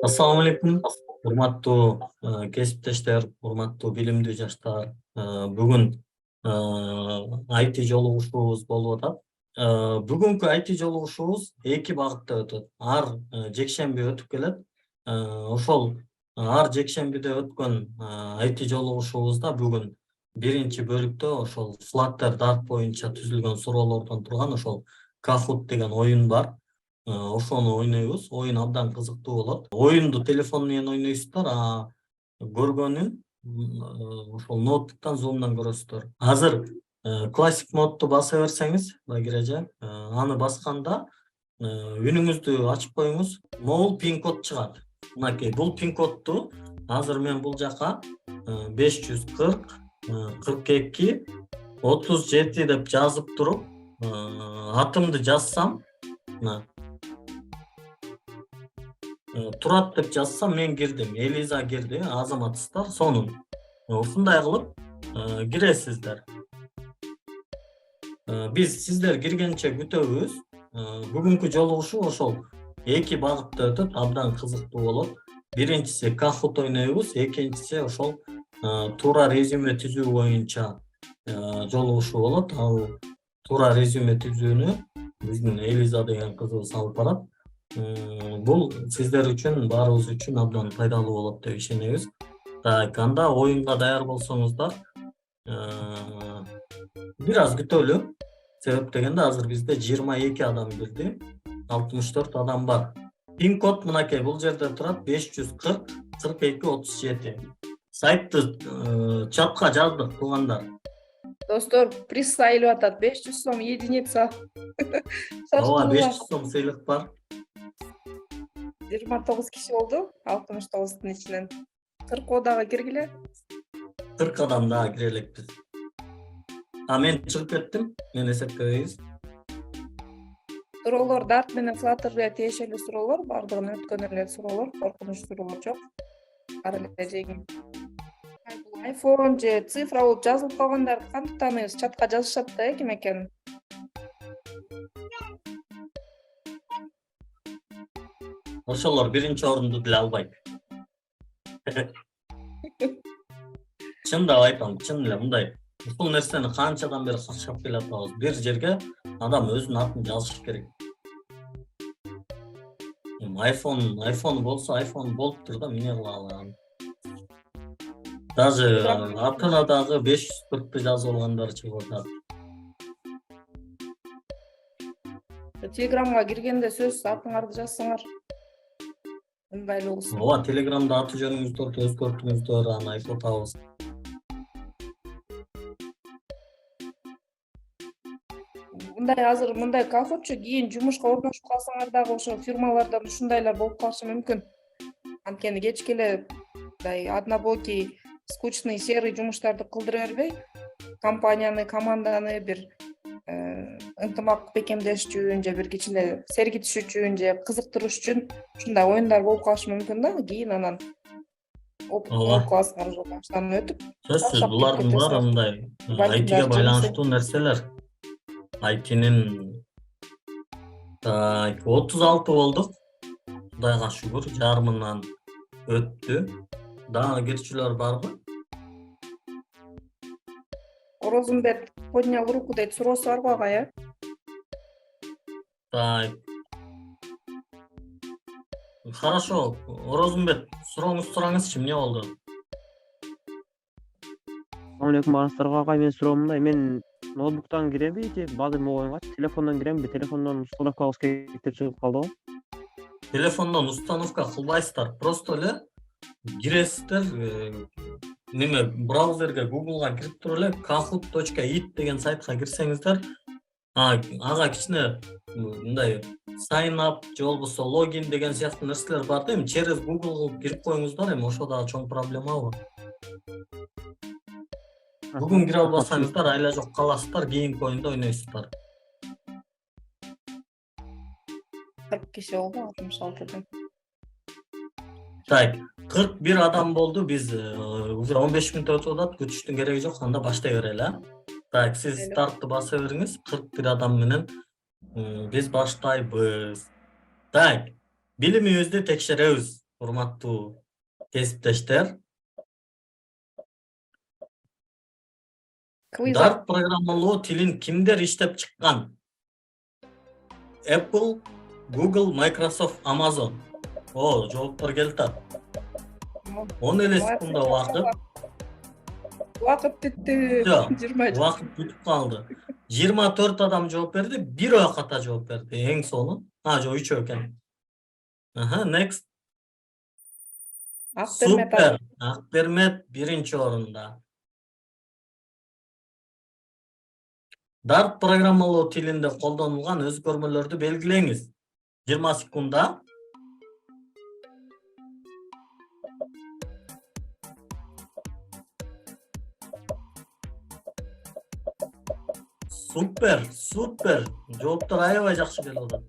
Assalamu alaikum. Урматтуу кесиптештер, урматтуу билимдүү жаштар. Бүгүн IT жолугушуубуз болуп атат. Бүгүнкү IT жолугушуубуз эки багытта өтөт. Ар жекшемби өтүп келет. Ошол ар жекшембиде өткөн IT жолугушуубузда бүгүн биринчи бөлүктө ошол Flutter Dart боюнча түзүлгөн суроолордон турган ошол Kahoot деген оюн бар. Ошону ойнойбуз. Оюн абдан кызыктуу болот. Оюнду телефон менен ойнойсуздар, көргөнүн ошол ноутбуктан зумдан көрөсүздөр. Азыр классик модду баса берсеңиз, Багирежа, аны басканда үнүңүздү ачып коюңуз. Могул пин код чыгат. Мынакей, бул пин кодду азыр мен бул жака 540 42 37 деп жазып туруп, атымды жазсам, Турат деп жазсам, мен кирдим. Элиза кирди, азаматсыздар. Сонун ушундай кылып киресиздер. Биз сиздер киргенче күтөбүз. Бүгүнкү жолугушуу ошол эки багытта өтөт, абдан кызыктуу болот. Биринчиси Kahoot ойнойбуз, экинчиси ошол туура резюме түзүү боюнча жолугушуу болот. Ал туура резюме түзүүнү биздин Элиза деген кызыбыз алып барат. Бул сиздер үчүн, баарыбыз үчүн абдан пайдалуу болот деп ишенебиз. Так, анда оюнга даяр болсоңуздар, бир аз күтөлү. Себеп дегенде азыр бизде 22 адам кирди, 64 адам бар. Пин код мынакей, бул жерде турат 540 42 37. Сайтты чатка жаздык, туугандар. Достор, приз сайылып атат, 500 сом единица. Ооба, 500 сом сыйлык бар. 29 киши болду, 69-дун ичинен. 40 дагы киргиле. 40 адам дагы кире элекпиз. Мен чыгып кеттим, мен эсептебейбиз. Суроолор Dart менен Flutter'га тиешелүү суроолор, бардыгын өткөн эле суроолор, коркунуч суроолор жок. Ар эле жеңил. Бул iPhone же цифра болуп жазылып калгандарды кантип тааныйбыз? Чатка жазышат да, ким экенин. Ошолор биринчи орунду деле албайт. Чындап айтам, чын эле мындай. Ушул нерсени канчадан бери кашап келатабыз. Бир жерге адам өзүнүн атын жазыш керек. iPhone болсо, iPhone болуптур да, эмне кылалы. Даже атына дагы 540 жазып алгандар чыгып атат. Телеграмга киргенде сөзсүз атыңарды жазсаңар. Ыңгайлуу болсун. Ооба, Телеграмда аты жөнүңүздөрдү өзгөртүңүздөр, аны айтып атабыз. Азыр мындай Kahootчу кийин жумушка орношуп калсаңар дагы ошо фирмалардан ушундайлар болуп калышы мүмкүн. Анткени кечке эле мындай однобокий, скучный, серый жумуштарды кылдыра бербей, компанияны, команданы бир ынтымак бекемдеш үчүн же бир кичине сергитиш үчүн же кызыктырыш үчүн ушундай оюндар болуп калышы мүмкүн да. Кийин анан окуп каласыңар ошол баштан өтүп. Сөзсүз, булардын баары мындай айтыга байланыштуу нерселер. IT'нин 36 болдук. Кудайга шүгүр, жарымынан өттү. Дагы кирчүлөр барбы? Орозумбет поднял руку дейт, суроосу барбы ага, э? Так. Хорошо, Орозумбет, сурооңузду сураңызчы, эмне болду? Assalamu alaikum арыстарга агай, мен суроом мындай, мен ноутбуктан киремби же баазыр оюнга телефондон киремби? Телефондон установка кылыш керек деп чыгып калды го. Телефондон установка кылбайсыздар, просто эле киресиздер, неме браузерге, Google'га кирип туруп эле kahoot.it деген сайтка кирсеңиздер, ага кичине мындай sign up же болбосо логин деген сыяктуу нерселер бар да, эми через Google кылып кирип коюңуздар, эми ошо дагы чоң проблемабы? Бүгүн кире албасаңыздар, айла жок каласыздар, кийинки оюнда ойнойсуздар. 40 киши болду, 66. Так, 41 адам болду. Биз уже 15 мүнөт өтүп атат, күтүштүн кереги жок, анда баштай берели. Так, сиз стартты баса бериңиз. 41 адам менен биз баштайбыз. Так, билимибизди текшеребиз. урматтуу кесиптештер. Квиз Dart программалоо тилин кимдер иштеп чыккан? Apple, Google, Microsoft, Amazon. О, жооптор келип атат. 10 эле секунда убакыт. Убакыт бүттү. Жок, 20. убакыт бүтүп калды. 24 адам жооп берди, бир ката жооп берди. Эң сону. Жок, 3 экен. Next. Акбермет Супер. Акбермет биринчи орунда. Dart программалоо тилинде колдонулган өзгөрмөлөрдү белгилеңиз. 20 секунда. Супер. Жооптор аябай жакшы келип атат.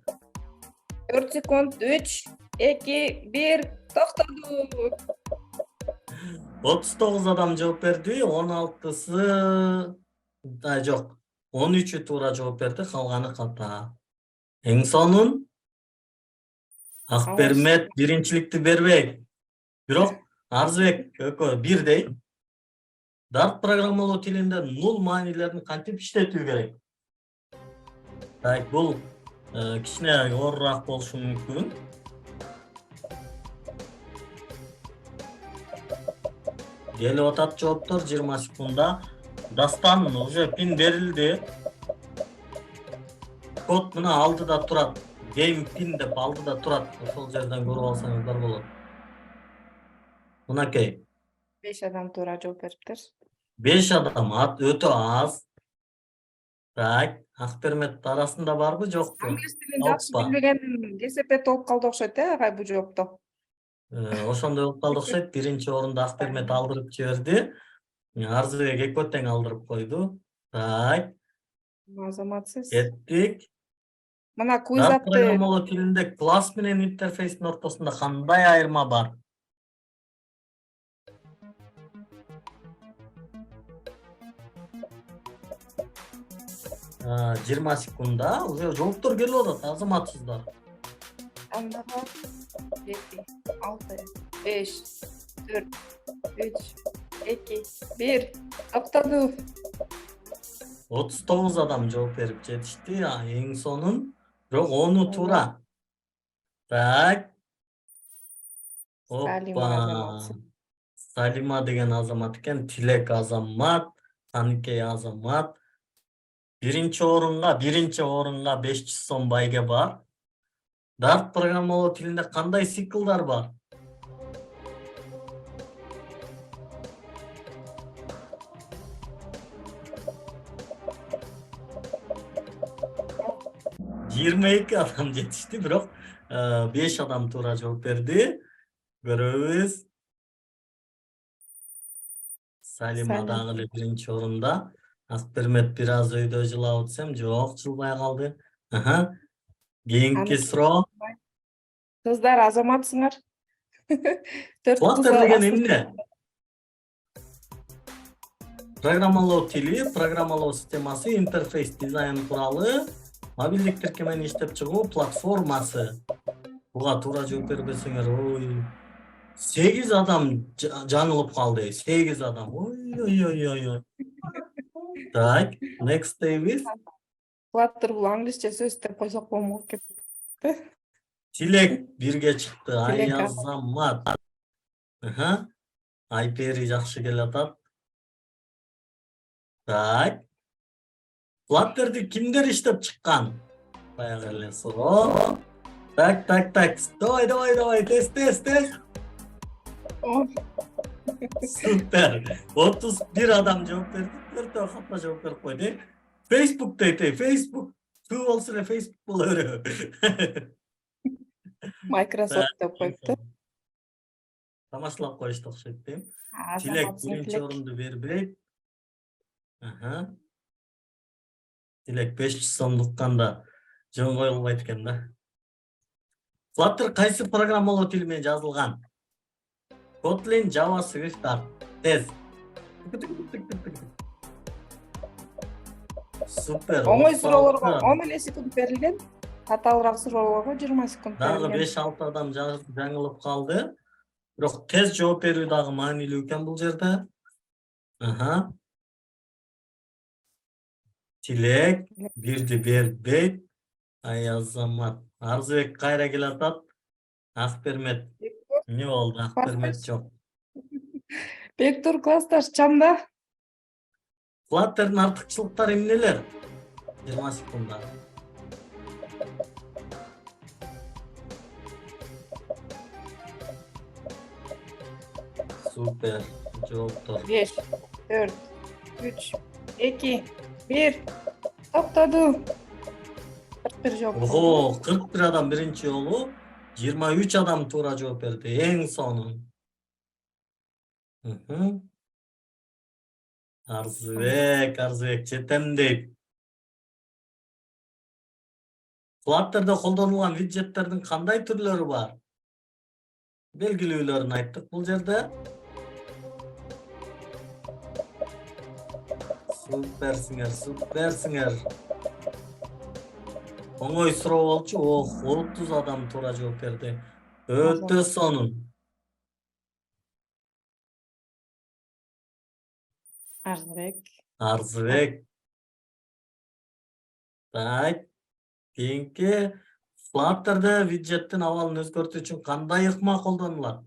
4 секунд. 3, 2, 1. Токтоду. 39 адам жооп берди, 16сы жок. 13'ü туура жооп берди, калганы ката. Эң сонун Акбермет биринчиликти бербейт. Бирок Арзбек экөө бирдей. Dart программалоо тилинде нул маанилерин кантип иштетүү керек? Так, бул кичине оорураак болушу мүмкүн. Келип атат жооптор 20 секунда. Дастан уже пин берилди. Код мына алдыда турат. Game pin деп алдыда турат. Ошол жерден көрүп алсаңыздар болот. Мынакей. 5 адам туура жооп бериптир. 5 адам өтө аз. Так, Акбермет арасында барбы, жокпу? Англис тилин жакшы билбеген кесепет болуп калды окшойт, агай бул жоопто. Ошондой болуп калды окшойт. Биринчи орунда Акбермет алдырып жиберди. Арзыбек экөө тең алдырып койду. Так. Азаматсыз. Кеттик. Мына квиз Dart атты программалоо тилинде класс менен интерфейстин ортосунда кандай айырма бар? А, 20 секунда. Уже жооптор келип атат, азаматсыздар. андага 7, 6, 5, 4, 3, 2, 1. Токтоду. 39 адам жооп берип жетишти. Эң сонун. Бирок 10'у туура. Так. Салима Опа. азаматсыз. Салима деген азамат экен. Тилек азамат. Таникей азамат. Биринчи орунга 500 сом байге бар. Dart программалоо тилинде кандай циклдар бар? Жыйырма эки адам жетишти, бирок 5 адам туура жооп берди. Көрөбүз. Салима дагы эле биринчи орунда. Акбермет бир аз өйдө жылап атсам, жок, жылбай калды. Кийинки суроо. Кыздар азаматсыңар. 4 Flutter деген эмне? Программалоо тили, программалоо системасы, интерфейс дизайн куралы, мобилдик тиркемени иштеп чыгуу платформасы. Буга туура жооп бербесеңер, ой. 8 адам жаңылып калды. 8 адам. Ой. Так, next Davis. Flutter бул англисче сөз деп койсок болмок экен. Тилек бирге чыкты. Тилек Азамат. Айпери жакшы келе атат. Так. Flutter'ды кимдер иштеп чыккан? Баягы эле суроо. Так. Давай. Тест. Супер. 31 адам жооп берди. 4 катма жооп берип койду. Facebook дейт. Facebook. Түү болсо эле Facebook боло береби. Microsoft деп коюпту. Тамашалап коюшту окшойт дейм. Тилек биринчи орунду бербейт. Тилек 500 сомдук канда жөн коюлбайт экен да. Flutter кайсы программалоо тили менен жазылган? Kotlin, Java, Swift, Dart. Tez. Супер. Оңой суроолорго 10 эле секунд берилген. Татаалыраак суроолорго 20 секунд Дагы берилген. 5-6 адам жаңылып калды. Бирок тез жооп берүү дагы маанилүү экен бул жерде. Аха. Тилек бирди бербейт. Ай Азамат. Арзыбек кайра келатат. Ак бермет. Эмне болду? Ак бермет жок. Бектур классташ чамда. Flutter'ın артыкчылыктары эмнелер? 20 секунда. Супер. Жооптор. 5, 4, 3, 2, 1. Токтоду. 41 жооп. Ого, 41 адам биринчи жолу, 23 адам туура жооп берди. Эң сонун. Арзыбек жетем дейт. Flutter'da колдонулган виджеттердин кандай түрлөрү бар? Белгилүүлөрүн айттык бул жерде. Суперсиңер. Оңой суроо болчу. 30 адам туура жооп берди. Өтө сонун. Арзыбек. Так. Кийинки Flutter'da виджеттин абалын өзгөртүү үчүн кандай ыкма колдонулат?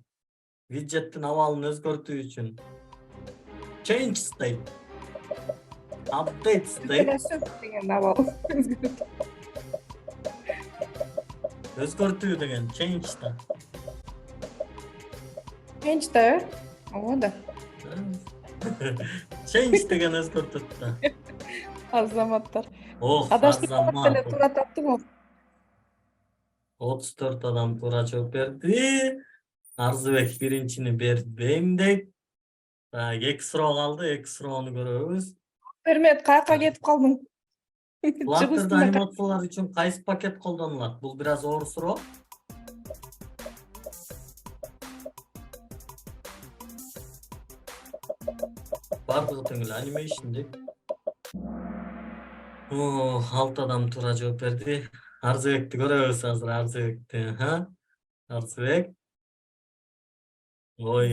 Виджеттин абалын өзгөртүү үчүн change state, update state, деген абал. өзгөртүү деген change да. Change да? Ого да. Change деген өзгөртөт да. Азаматтар. Ох, Адаштырып Азамат. эле туура таптымы? 34 адам туура жооп берди. Арзыбек биринчини бербейм дейт. Эки суроо калды, эки суроону көрөбүз. Бермет, каяка кетип калдың? Flutter'da анимациялар үчүн кайсы пакет колдонулат? Бул бир аз оор суроо. Бардыгы тең эле animation дейт. 6 адам туура жооп берди. Арзыбекти көрөбүз азыр, Арзыбекти. Арзыбек. Ой,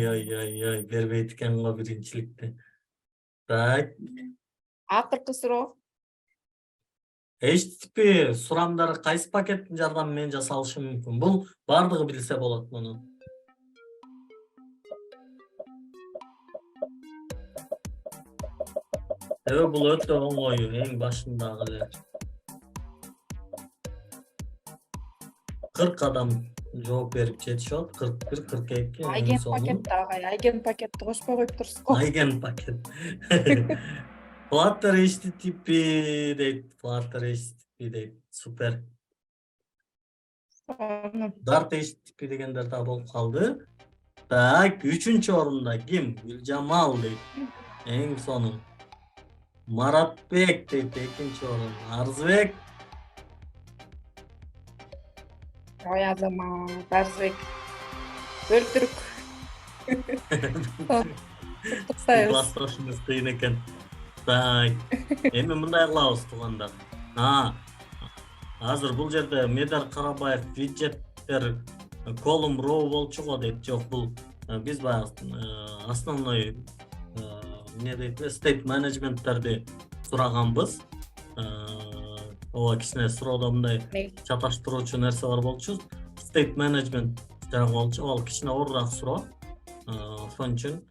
бербейт экен го биринчиликти. Так. Акыркы суроо. HTTP сурамдары кайсы пакеттин жардамы менен жасалышы мүмкүн? Бул бардыгы билсе болот муну. Бул өтө оңой, эң башындагы эле. 40 адам жооп берип жетишет. 41, 42. Айген пакетти агай, айген пакетти кошпой коюп турсуз го. Айген пакет. Flutter HTTP дейт. Супер. Dart HTTP дегендер да болуп калды. Так, 3-чү орунда ким? Гүлжамал дейт. Эң сонун. Маратбек дейт 2-чи орун. Арзыбек. Ой Азамат, Арзыбек. Өлтүрүк. Куттуктайбыз. Классташыңыз кыйын экен. Так. Эми мындай кылабыз туугандар. Азыр бул жерде Медар Карабаев виджеттер column row болчу го дейт. Жок, бул биз баягы основной эмне дейт, state management'терди сураганбыз. Ооба кичине суроодо мындай чаташтыруучу нерсе бар болчу. State management жагы болчу, ал кичине оорураак суроо. Ошон үчүн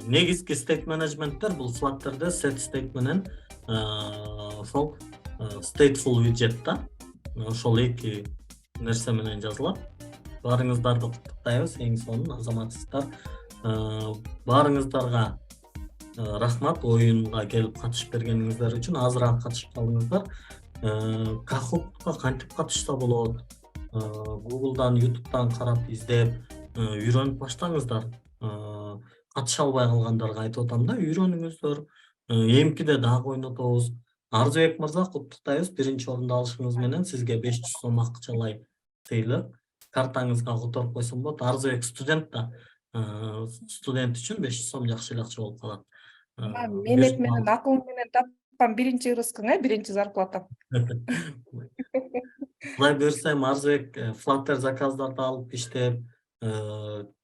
негизги state management'тер бул Flutter'да set state менен ошол stateful widget да. Ошол эки нерсе менен жазылат. Баарыңыздарды куттуктайбыз, эң сонун азаматсыздар. Баарыңыздарга рахмат оюнга келип катышып бергениңиздер үчүн. Азыраак катышып калдыңыздар. Kahoot'га кантип катышса болот? Google'дан, YouTube'дан карап издеп, үйрөнүп баштаңыздар. Катыша албай калгандарга айтып атам да, үйрөнүңүздөр. Эмкиде дагы ойнотобуз. Арзыбек мырза, куттуктайбыз. Биринчи орунду алышыңыз менен сизге 500 сом акчалай сыйлык. Картаңызга которуп койсом болот. Арзыбек студент да. Студент үчүн 500 сом жакшы эле акча болуп калат. Менет менен акыл менен тапкан биринчи рызкың, биринчи зарплатам. Кудай буюрса эми Арзыбек Flutter заказдарды алып иштеп,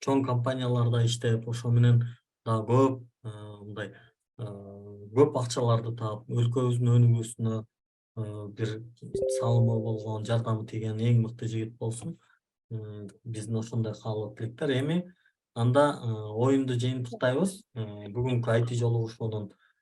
чоң компанияларда иштеп, ошо менен дагы көп мындай көп акчаларды таап, өлкөбүздүн өнүгүүсүнө бир салымы болгон, жардамы тийген эң мыкты жигит болсун. Биздин ошондой каалоо тилектер. Эми анда оюнду жыйынтыктайбыз. Бүгүнкү IT жолугушуунун